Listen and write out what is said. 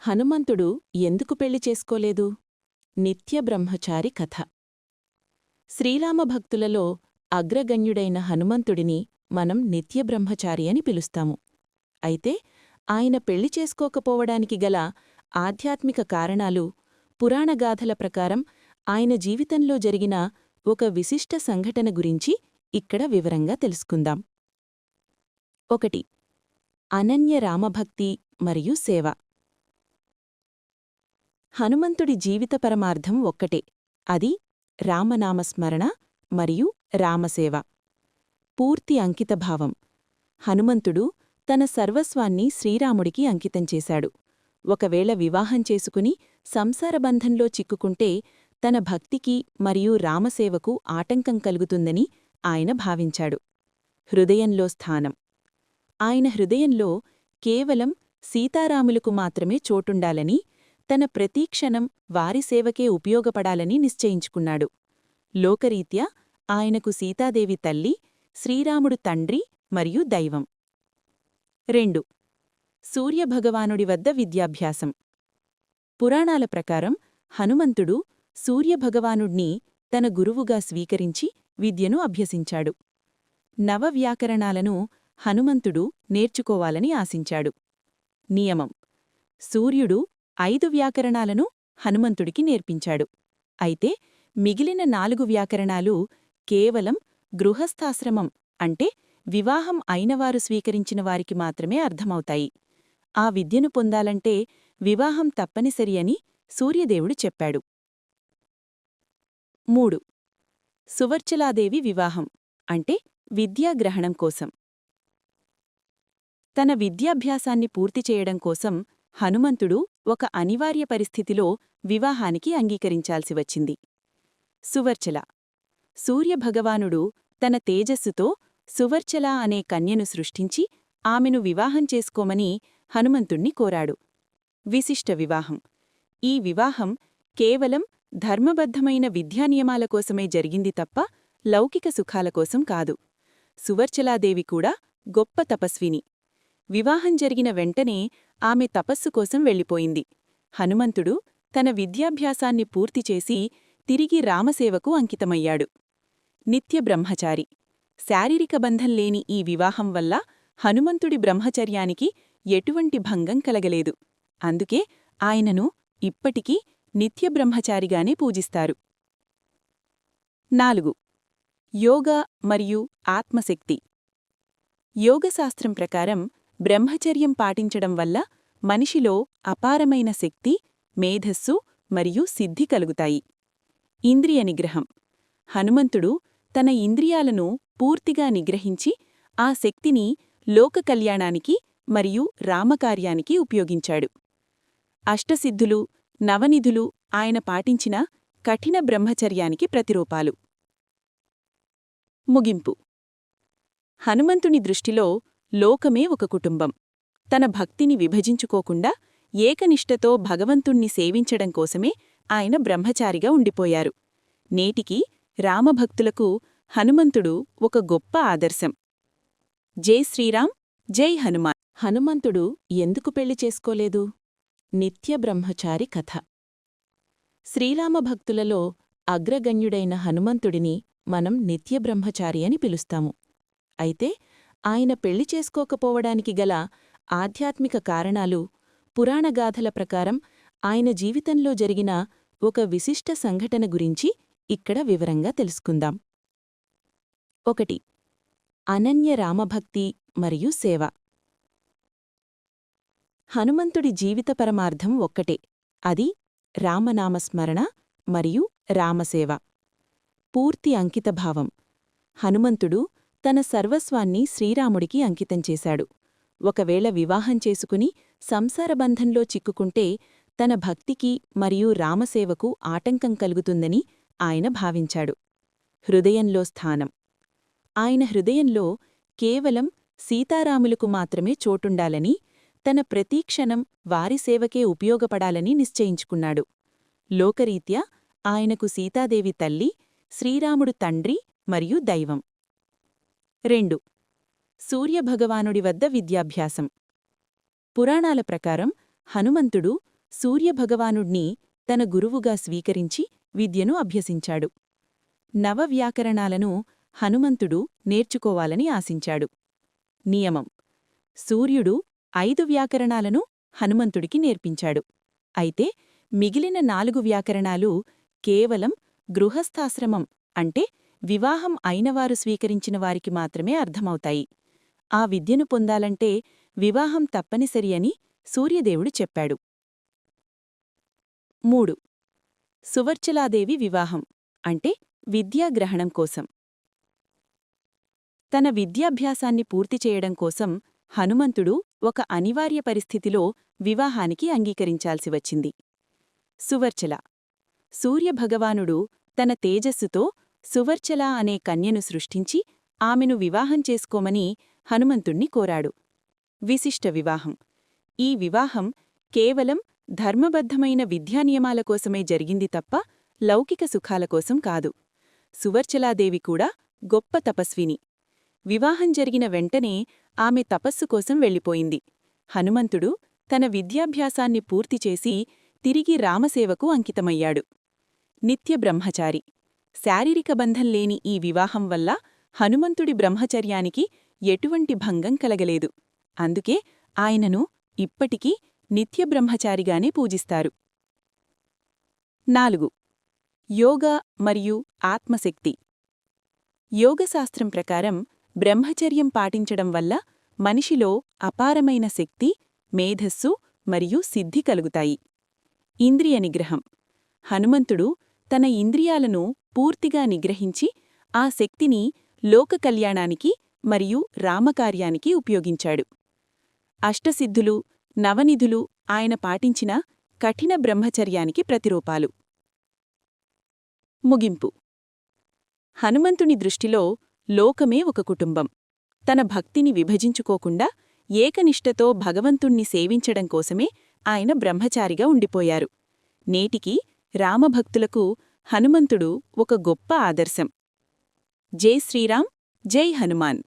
హనుమంతుడు ఎందుకు పెళ్లి చేసుకోలేదు? నిత్య బ్రహ్మచారి కథ. శ్రీరామభక్తులలో అగ్రగణ్యుడైన హనుమంతుడిని మనం నిత్యబ్రహ్మచారి అని పిలుస్తాము. అయితే ఆయన పెళ్లి చేసుకోకపోవడానికి గల ఆధ్యాత్మిక కారణాలు పురాణగాథల ప్రకారం ఆయన జీవితంలో జరిగిన ఒక విశిష్ట సంఘటన గురించి ఇక్కడ వివరంగా తెలుసుకుందాం. 1. అనన్య రామభక్తి మరియు సేవ. హనుమంతుడి జీవిత పరమార్థం ఒక్కటే, అది రామనామస్మరణ మరియు రామసేవ. పూర్తి అంకితభావం. హనుమంతుడు తన సర్వస్వాన్ని శ్రీరాముడికి అంకితం చేశాడు. ఒకవేళ వివాహం చేసుకుని సంసారబంధంలో చిక్కుకుంటే తన భక్తికి మరియు రామసేవకు ఆటంకం కలుగుతుందని ఆయన భావించాడు. హృదయంలో స్థానం. ఆయన హృదయంలో కేవలం సీతారాములకు మాత్రమే చోటుండాలని, తన ప్రతీక్షణం వారి సేవకే ఉపయోగపడాలని నిశ్చయించుకున్నాడు. లోకరీత్యా ఆయనకు సీతాదేవి తల్లి, శ్రీరాముడు తండ్రి మరియు దైవం. 2. సూర్యభగవానుడి వద్ద విద్యాభ్యాసం. పురాణాల ప్రకారం హనుమంతుడు సూర్యభగవానుడ్ని తన గురువుగా స్వీకరించి విద్యను అభ్యసించాడు. నవవ్యాకరణాలను హనుమంతుడు నేర్చుకోవాలని ఆశించాడు. నియమం: సూర్యుడు 5 వ్యాకరణాలను హనుమంతుడికి నేర్పించాడు. అయితే మిగిలిన 4 వ్యాకరణాలు కేవలం గృహస్థాశ్రమం అంటే వివాహం అయినవారు స్వీకరించిన వారికి మాత్రమే అర్థమవుతాయి. ఆ విద్యను పొందాలంటే వివాహం తప్పనిసరి అని సూర్యదేవుడు చెప్పాడు. 3. సువర్చలాదేవి వివాహం అంటే విద్యాగ్రహణం కోసం. తన విద్యాభ్యాసాన్ని పూర్తి చేయడం కోసం హనుమంతుడు ఒక అనివార్య పరిస్థితిలో వివాహానికి అంగీకరించాల్సి వచ్చింది. సువర్చల. సూర్యభగవానుడు తన తేజస్సుతో సువర్చల అనే కన్యను సృష్టించి ఆమెను వివాహం చేసుకోమని హనుమంతుణ్ణి కోరాడు. విశిష్ట వివాహం. ఈ వివాహం కేవలం ధర్మబద్ధమైన విద్యానియమాల కోసమే జరిగింది తప్ప లౌకిక సుఖాల కోసం కాదు. సువర్చలాదేవి కూడా గొప్ప తపస్విని. వివాహం జరిగిన వెంటనే ఆమె తపస్సు కోసం వెళ్ళిపోయింది. హనుమంతుడు తన విద్యాభ్యాసాన్ని పూర్తిచేసి తిరిగి రామసేవకు అంకితమయ్యాడు. నిత్య బ్రహ్మచారి. శారీరక బంధం లేని ఈ వివాహం వల్ల హనుమంతుడి బ్రహ్మచర్యానికి ఎటువంటి భంగం కలగలేదు. అందుకే ఆయనను ఇప్పటికీ నిత్యబ్రహ్మచారిగానే పూజిస్తారు. 4. యోగా మరియు ఆత్మశక్తి. యోగశాస్త్రం ప్రకారం బ్రహ్మచర్యం పాటించడం వల్ల మనిషిలో అపారమైన శక్తి, మేధస్సు మరియు సిద్ధి కలుగుతాయి. ఇంద్రియ నిగ్రహం. హనుమంతుడు తన ఇంద్రియాలను పూర్తిగా నిగ్రహించి ఆ శక్తిని లోక కళ్యాణానికి మరియు రామకార్యానికి ఉపయోగించాడు. అష్టసిద్ధులు, నవనిధులు ఆయన పాటించిన కఠిన బ్రహ్మచర్యానికి ప్రతిరూపాలు. ముగింపు. హనుమంతుని దృష్టిలో లోకమే ఒక కుటుంబం. తన భక్తిని విభజించుకోకుండా ఏకనిష్టతో భగవంతుణ్ణి సేవించడం కోసమే ఆయన బ్రహ్మచారిగా ఉండిపోయారు. నేటికి రామభక్తులకు హనుమంతుడు ఒక గొప్ప ఆదర్శం. జై శ్రీరామ్, జై హనుమాన్. హనుమంతుడు ఎందుకు పెళ్లి చేసుకోలేదు? నిత్య బ్రహ్మచారి కథ. శ్రీరామభక్తులలో అగ్రగణ్యుడైన హనుమంతుడిని మనం నిత్యబ్రహ్మచారి అని పిలుస్తాము. అయితే ఆయన పెళ్లి చేసుకోకపోవడానికి గల ఆధ్యాత్మిక కారణాలు పురాణగాథల ప్రకారం ఆయన జీవితంలో జరిగిన ఒక విశిష్ట సంఘటన గురించి ఇక్కడ వివరంగా తెలుసుకుందాం. 1. అనన్య రామభక్తి మరియు సేవ. హనుమంతుడి జీవిత పరమార్థం ఒక్కటే, అది రామనామస్మరణ మరియు రామసేవ. పూర్తి అంకితభావం. హనుమంతుడు తన సర్వస్వాన్ని శ్రీరాముడికి అంకితం చేశాడు. ఒకవేళ వివాహం చేసుకుని సంసారబంధంలో చిక్కుకుంటే తన భక్తికి మరియు రామసేవకు ఆటంకం కలుగుతుందని ఆయన భావించాడు. హృదయంలో స్థానం. ఆయన హృదయంలో కేవలం సీతారాములకు మాత్రమే చోటుండాలని, తన ప్రతీక్షణం వారి సేవకే ఉపయోగపడాలని నిశ్చయించుకున్నాడు. లోకరీత్యా ఆయనకు సీతాదేవి తల్లి, శ్రీరాముడు తండ్రి మరియు దైవం. 2. సూర్యభగవానుడి వద్ద విద్యాభ్యాసం. పురాణాల ప్రకారం హనుమంతుడు సూర్యభగవానుణ్ణి తన గురువుగా స్వీకరించి విద్యను అభ్యసించాడు. నవవ్యాకరణాలను హనుమంతుడు నేర్చుకోవాలని ఆశించాడు. నియమం: సూర్యుడు 5 వ్యాకరణాలను హనుమంతుడికి నేర్పించాడు. అయితే మిగిలిన 4 వ్యాకరణాలు కేవలం గృహస్థాశ్రమం అంటే వివాహం అయినవారు స్వీకరించిన వారికి మాత్రమే అర్థమవుతాయి. ఆ విద్యను పొందాలంటే వివాహం తప్పనిసరి అని సూర్యదేవుడు చెప్పాడు. 3. సువర్చలాదేవి వివాహం అంటే విద్యాగ్రహణం కోసం. తన విద్యాభ్యాసాన్ని పూర్తి చేయడం కోసం హనుమంతుడు ఒక అనివార్య పరిస్థితిలో వివాహానికి అంగీకరించాల్సి వచ్చింది. సువర్చల: సూర్యభగవానుడు తన తేజస్సుతో సువర్చల అనే కన్యను సృష్టించి ఆమెను వివాహం చేసుకోమని హనుమంతుణ్ణి కోరాడు. విశిష్ట వివాహం: ఈ వివాహం కేవలం ధర్మబద్ధమైన విద్యానియమాల కోసమే జరిగింది తప్ప లౌకిక సుఖాల కోసం కాదు. సువర్చలాదేవి కూడా గొప్ప తపస్విని. వివాహం జరిగిన వెంటనే ఆమె తపస్సు కోసం వెళ్ళిపోయింది. హనుమంతుడు తన విద్యాభ్యాసాన్ని పూర్తిచేసి తిరిగి రామసేవకు అంకితమయ్యాడు. నిత్య బ్రహ్మచారి: శారీరక బంధం లేని ఈ వివాహం వల్ల హనుమంతుడి బ్రహ్మచర్యానికి ఎటువంటి భంగం కలగలేదు. అందుకే ఆయనను ఇప్పటికీ నిత్యబ్రహ్మచారిగానే పూజిస్తారు. 4. యోగ మరియు ఆత్మశక్తి. యోగశాస్త్రం ప్రకారం బ్రహ్మచర్యం పాటించడం వల్ల మనిషిలో అపారమైన శక్తి, మేధస్సు మరియు సిద్ధి కలుగుతాయి. ఇంద్రియ నిగ్రహం: హనుమంతుడు తన ఇంద్రియాలను పూర్తిగా నిగ్రహించి ఆ శక్తిని లోక కళ్యాణానికి మరియు రామకార్యానికి ఉపయోగించాడు. అష్టసిద్ధులు, నవనిధులు ఆయన పాటించిన కఠిన బ్రహ్మచర్యానికి ప్రతిరూపాలు. ముగింపు: హనుమంతుని దృష్టిలో లోకమే ఒక కుటుంబం. తన భక్తిని విభజించుకోకుండా ఏకనిష్టతో భగవంతుణ్ణి సేవించడం కోసమే ఆయన బ్రహ్మచారిగా ఉండిపోయారు. నేటికి రామభక్తులకు హనుమంతుడు ఒక గొప్ప ఆదర్శం. జై శ్రీరామ్, జై హనుమాన్.